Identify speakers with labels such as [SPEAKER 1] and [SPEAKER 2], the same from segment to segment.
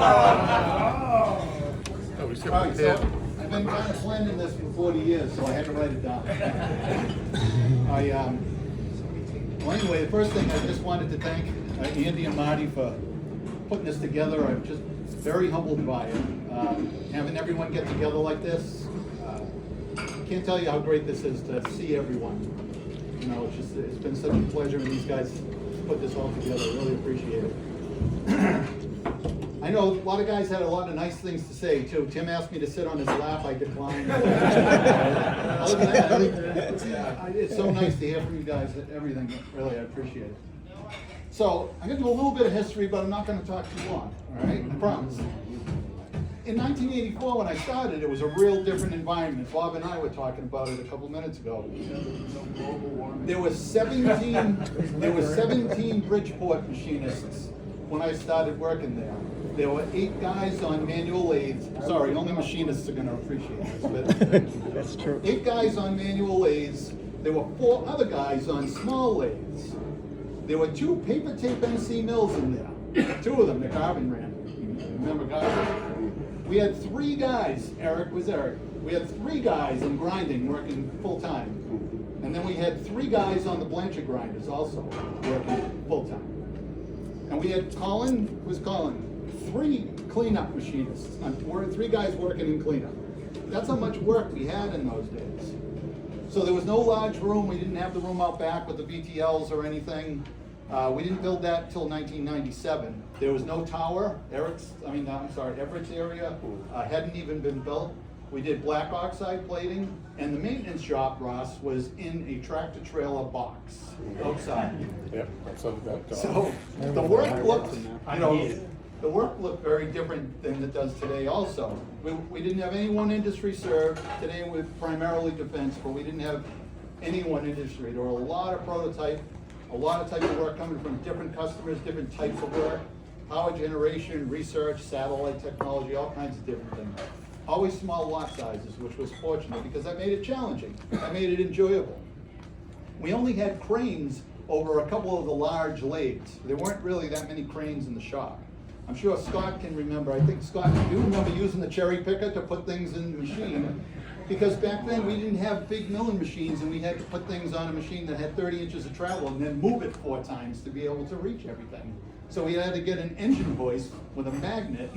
[SPEAKER 1] Oh, we should
[SPEAKER 2] All right,
[SPEAKER 1] prepare.
[SPEAKER 2] so I've been kind of planning this for 40 years, so I had to write it down. Well, anyway, the first thing, I just wanted to thank Andy and Marty for putting this together. I'm just very humbled by it. Having everyone get together like this, can't tell you how great this is to see everyone. You know, it's been such a pleasure, and these guys put this all together. I really appreciate it. I know a lot of guys had a lot of nice things to say too. Tim asked me to sit on his lap, I declined. Other than that, it's so nice to hear from you guys, everything, really, I appreciate it. So, I'm gonna do a little bit of history, but I'm not gonna talk too long, all right? I promise. In 1984, when I started, it was a real different environment. Bob and I were talking about it a couple minutes ago. There was 17 Bridgeport machinists when I started working there. There were 8 guys on manual lathes. Sorry, only machinists are gonna appreciate this, but
[SPEAKER 3] That's true.
[SPEAKER 2] 8 guys on manual lathes. There were 4 other guys on small lathes. There were 2 paper tape NC mills in there. 2 of them, the Garvin ran. Remember Garvin? We had 3 guys, Eric was Eric. We had 3 guys in grinding working full time. And then we had 3 guys on the Blanchard grinders also working full time. And we had Colin, 3 cleanup machinists. 3 guys working in cleanup. That's how much work we had in those days. So there was no large room. We didn't have the room out back with the VTLs or anything. We didn't build that until 1997. There was no tower. Everett's area hadn't even been built. We did black oxide plating, and the maintenance shop, Ross, was in a tractor trailer box outside.
[SPEAKER 1] Yep, that's what that.
[SPEAKER 2] So the work looked, the work looked very different than it does today also. We didn't have any one industry served. Today we're primarily defense, but we didn't have any one industry. There were a lot of prototype, a lot of type of work coming from different customers, different types of work, power generation, research, satellite technology, all kinds of different things. Always small lot sizes, which was fortunate because that made it challenging. That made it enjoyable. We only had cranes over a couple of the large lathes. There weren't really that many cranes in the shop. I'm sure Scott can remember. I think, Scott, you remember using the cherry picker to put things in the machine. Because back then we didn't have big milling machines, and we had to put things on a machine that had 30 inches of travel and then move it 4 times to be able to reach everything. So we had to get an engine hoist with a magnet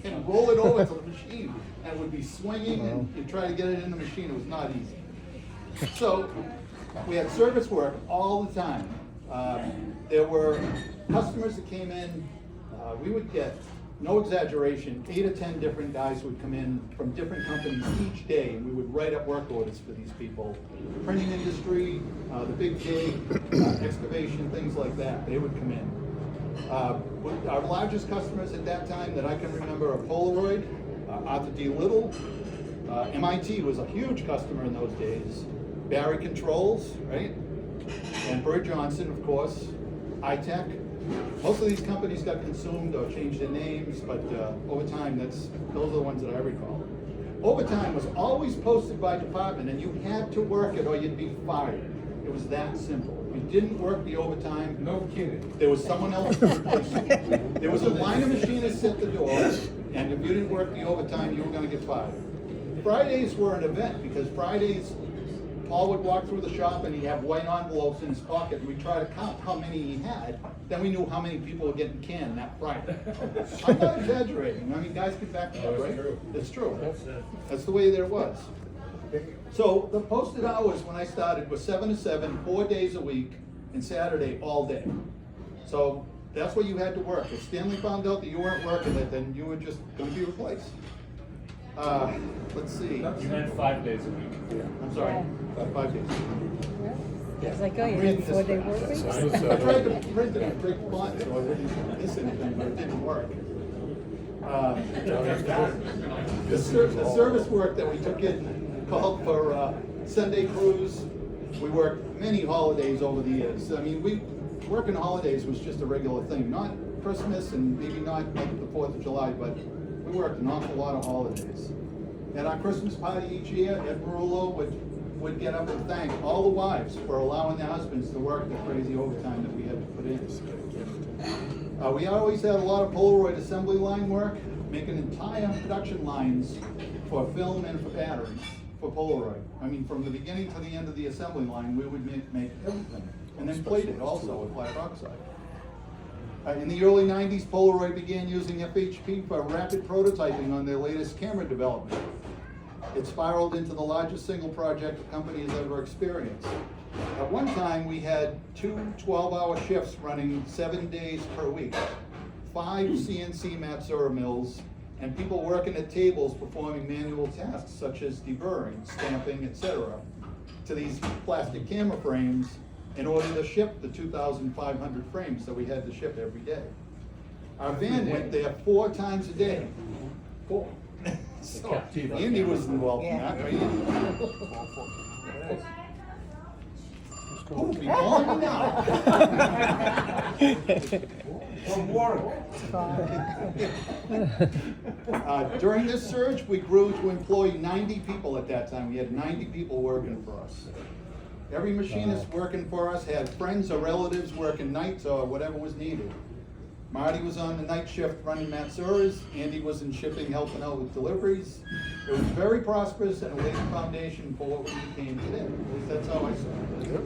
[SPEAKER 2] and roll it over to the machine. And it would be swinging, and you try to get it in the machine. It was not easy. So we had service work all the time. There were customers that came in. We would get, no exaggeration, 8 or 10 different guys would come in from different companies each day, and we would write up work orders for these people. Printing industry, the big dig, excavation, things like that, they would come in. Our largest customers at that time that I can remember are Polaroid, Arthur D. Little, MIT was a huge customer in those days, Barry Controls, right? And Bird Johnson, of course, iTech. Most of these companies got consumed or changed their names, but over time, those are the ones that I recall. Overtime was always posted by department, and you had to work it or you'd be fired. It was that simple. If you didn't work the overtime, no kidding, there was someone else to replace you. There was a line of machinists at the door, and if you didn't work the overtime, you were going to get fired. Fridays were an event because Fridays, Paul would walk through the shop and he'd have white envelopes in his pocket, and we'd try to count how many he had. Then we knew how many people were getting canned that Friday. I'm not exaggerating. I mean, guys get back to that, right? It's true. That's the way there was. So the posted hours when I started was 7 to 7, 4 days a week, and Saturday all day. So that's what you had to work. If Stanley found out that you weren't working it, then you were just going to be replaced. Let's see.
[SPEAKER 4] You meant 5 days a week.
[SPEAKER 1] Yeah.
[SPEAKER 2] I'm sorry, 5 days.
[SPEAKER 5] I was like, oh, you had 4-day work week?
[SPEAKER 2] I tried to print it in big font so I wouldn't miss anything, but it didn't work. The service work that we took in called for Sunday crews. We worked many holidays over the years. I mean, working holidays was just a regular thing. Not Christmas and maybe not like the 4th of July, but we worked an awful lot of holidays. At our Christmas party each year, Ed Barullo would get up and thank all the wives for allowing their husbands to work the crazy overtime that we had to put in. We always had a lot of Polaroid assembly line work, making entire production lines for film and for batteries, for Polaroid. I mean, from the beginning to the end of the assembly line, we would make everything, and then plate it also with black oxide. In the early 90s, Polaroid began using FHP for rapid prototyping on their latest camera development. It spiraled into the largest single project the company has ever experienced. At one time, we had 2 12-hour shifts running 7 days per week, 5 CNC Matsura mills, and people working at tables performing manual tasks such as deburring, stamping, etc., to these plastic camera frames in order to ship the 2,500 frames that we had to ship every day. Our van went there 4 times a day. 4. So, Andy was involved in that, right? Who's calling me now?
[SPEAKER 3] From work.
[SPEAKER 2] During this surge, we grew to employ 90 people at that time. We had 90 people working for us. Every machinist working for us had friends or relatives working nights or whatever was needed. Marty was on the night shift running Matsuras. Andy was in shipping, helping out with deliveries. It was very prosperous and laid the foundation for what we became today. At least that's how I saw it.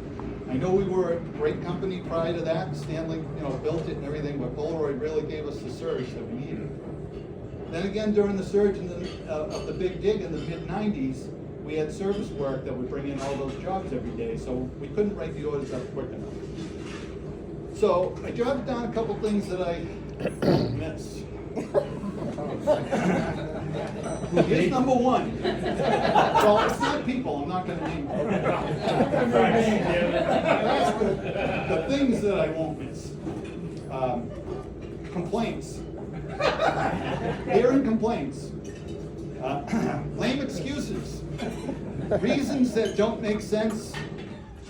[SPEAKER 2] I know we were a great company prior to that. Stanley, built it and everything, but Polaroid really gave us the surge that we needed. Then again, during the surge of the big dig in the mid-90s, we had service work that would bring in all those jobs every day, so we couldn't write the orders up quick enough. So I jotted down a couple things that I don't miss. Here's number 1. Well, it's not people, I'm not gonna name them. That's the things that I won't miss. Complaints. Hearing complaints. Lame excuses. Reasons that don't make sense.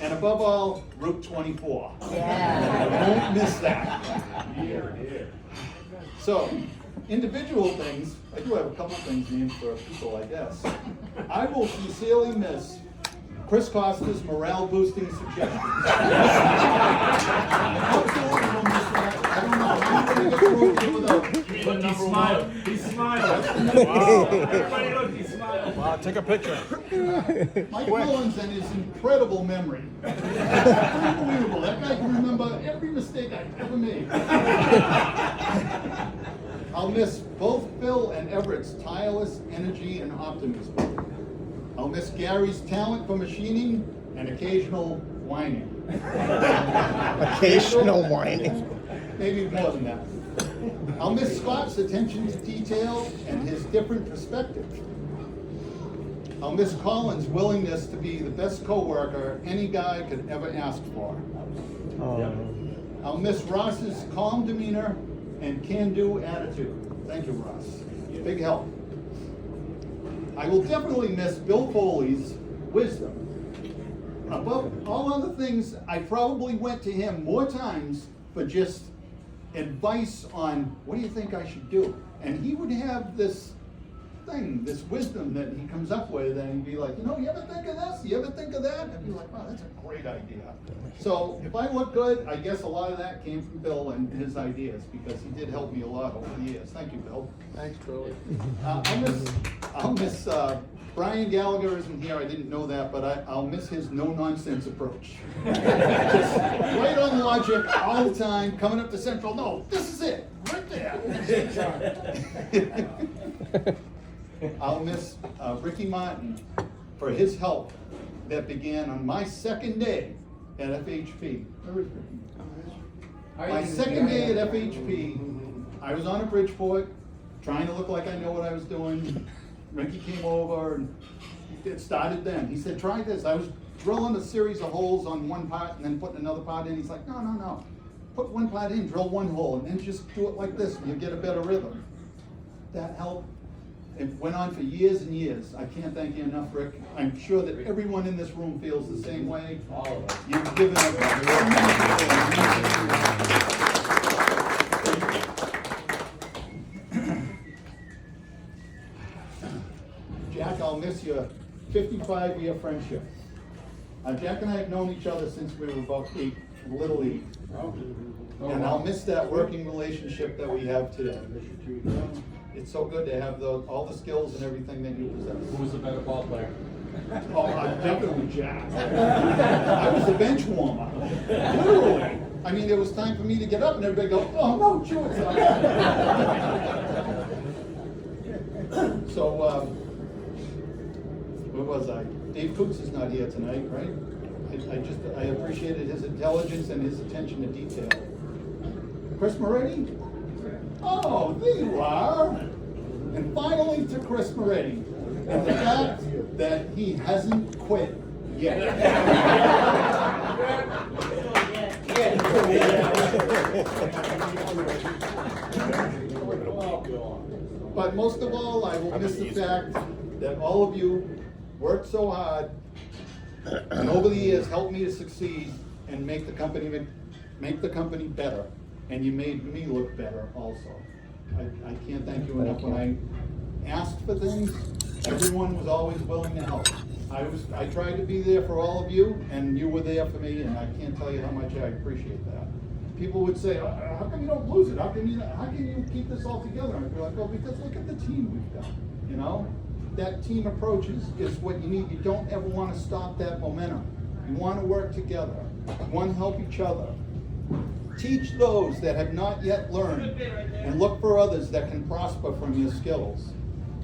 [SPEAKER 2] And above all, Route 24.
[SPEAKER 5] Yeah.
[SPEAKER 2] I won't miss that. So, individual things, I do have a couple things named for people, I guess. I will sincerely miss Chris Costa's morale-boosting suggestions. Absolutely will miss that. I don't know how I'm going to get through it without.
[SPEAKER 4] Look, he smiled. He smiled. Wow. Everybody look, he smiled.
[SPEAKER 1] Wow, take a picture.
[SPEAKER 2] Mike Mullins and his incredible memory. Unbelievable. That guy can remember every mistake I've ever made. I'll miss both Phil and Everett's tireless energy and optimism. I'll miss Gary's talent for machining and occasional whining.
[SPEAKER 6] Occasional whining.
[SPEAKER 2] Maybe more than that. I'll miss Scott's attention to detail and his different perspective. I'll miss Colin's willingness to be the best coworker any guy could ever ask for. I'll miss Ross's calm demeanor and can-do attitude. Thank you, Ross. Big help. I will definitely miss Bill Foley's wisdom. Above all other things, I probably went to him more times for just advice on what do you think I should do? And he would have this thing, this wisdom that he comes up with, and he'd be like, you ever think of this? You ever think of that? And I'd be like, wow, that's a great idea. So if I look good, I guess a lot of that came from Bill and his ideas, because he did help me a lot over the years. Thank you, Bill.
[SPEAKER 1] Thanks, Billy.
[SPEAKER 2] I'll miss Brian Gallagher isn't here, I didn't know that, but I'll miss his no-nonsense approach. Just right on logic all the time, coming up to Central, no, this is it, right there. I'll miss Ricky Martin for his help that began on my second day at FHP. Where is Ricky? My second day at FHP, I was on a Bridgeport, trying to look like I know what I was doing. Ricky came over and it started then. He said, try this. I was drilling a series of holes on one part and then putting another part in. He's like, no. Put one part in, drill one hole, and then just do it like this and you get a better rhythm. That helped. It went on for years and years. I can't thank you enough, Rick. I'm sure that everyone in this room feels the same way.
[SPEAKER 4] All of us.
[SPEAKER 2] You've given Jack, I'll miss your 55-year friendship. Jack and I have known each other since we were about 8. Little League. And I'll miss that working relationship that we have today. It's so good to have all the skills and everything that you possess.
[SPEAKER 1] Who was the better ball player?
[SPEAKER 2] Oh, definitely Jack. I was the bench warmer, literally. I mean, it was time for me to get up and everybody go, oh no, Jewett's up. So, where was I? Dave Coots is not here tonight, right? I appreciated his intelligence and his attention to detail. Chris Moretti? Oh, there you are. And finally to Chris Moretti. And the fact that he hasn't quit yet. But most of all, I will miss the fact that all of you worked so hard and over the years helped me to succeed and make the company better. And you made me look better also. I can't thank you enough. When I asked for things, everyone was always willing to help. I tried to be there for all of you, and you were there for me, and I can't tell you how much I appreciate that. People would say, how come you don't lose it? How can you keep this all together? And I'd be like, oh, because look at the team we've got, you know? That team approach is what you need. You don't ever want to stop that momentum. You want to work together. You want to help each other. Teach those that have not yet learned, and look for others that can prosper from your skills.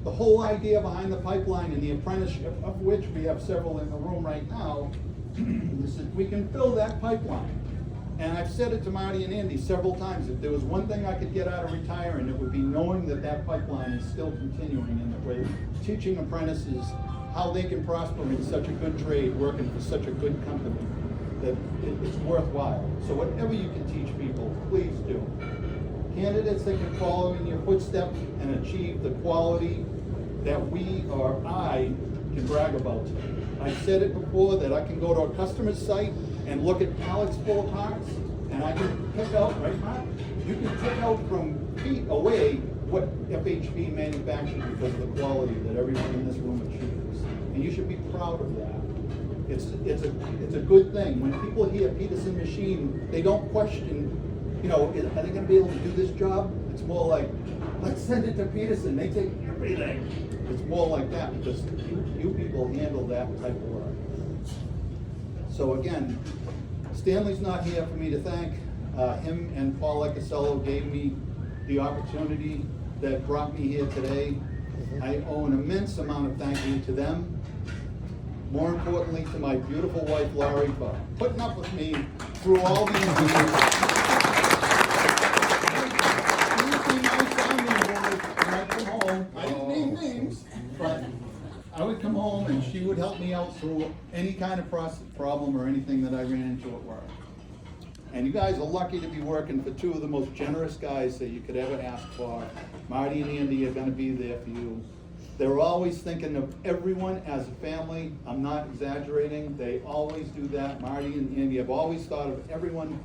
[SPEAKER 2] The whole idea behind the pipeline and the apprenticeship, of which we have several in the room right now, is that we can fill that pipeline. And I've said it to Marty and Andy several times, if there was one thing I could get out of retiring, it would be knowing that that pipeline is still continuing, and that we're teaching apprentices how they can prosper in such a good trade, working for such a good company, that it's worthwhile. So whatever you can teach people, please do. Candidates that can follow in your footsteps and achieve the quality that we or I can brag about. I've said it before that I can go to a customer's site and look at pallets full of parts, and I can pick out, right, Mark? You can pick out from feet away what FHB manufactured because of the quality that everyone in this room achieves. And you should be proud of that. It's a good thing. When people hear Peterson Machine, they don't question, you know, are they gonna be able to do this job? It's more like, let's send it to Peterson, they take everything. It's more like that because you people handle that type of work. So again, Stanley's not here for me to thank. Him and Paul Lecasello gave me the opportunity that brought me here today. I owe an immense amount of thank you to them. More importantly, to my beautiful wife, Laurie, for putting up with me through all these years. I didn't name names, but I would come home and she would help me out through any kind of problem or anything that I ran into at work. And you guys are lucky to be working for two of the most generous guys that you could ever ask for. Marty and Andy are gonna be there for you. They're always thinking of everyone as a family. I'm not exaggerating. They always do that. Marty and Andy have always thought of everyone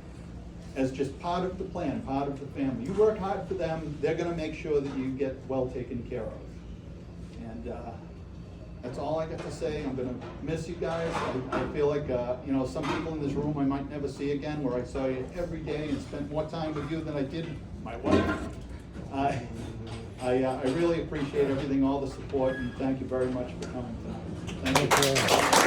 [SPEAKER 2] as just part of the plan, part of the family. You work hard for them, they're gonna make sure that you get well taken care of. And that's all I got to say. I'm gonna miss you guys. I feel like, you know, some people in this room I might never see again, where I saw you every day and spent more time with you than I did my wife. I really appreciate everything, all the support, and thank you very much for coming tonight. Thank you.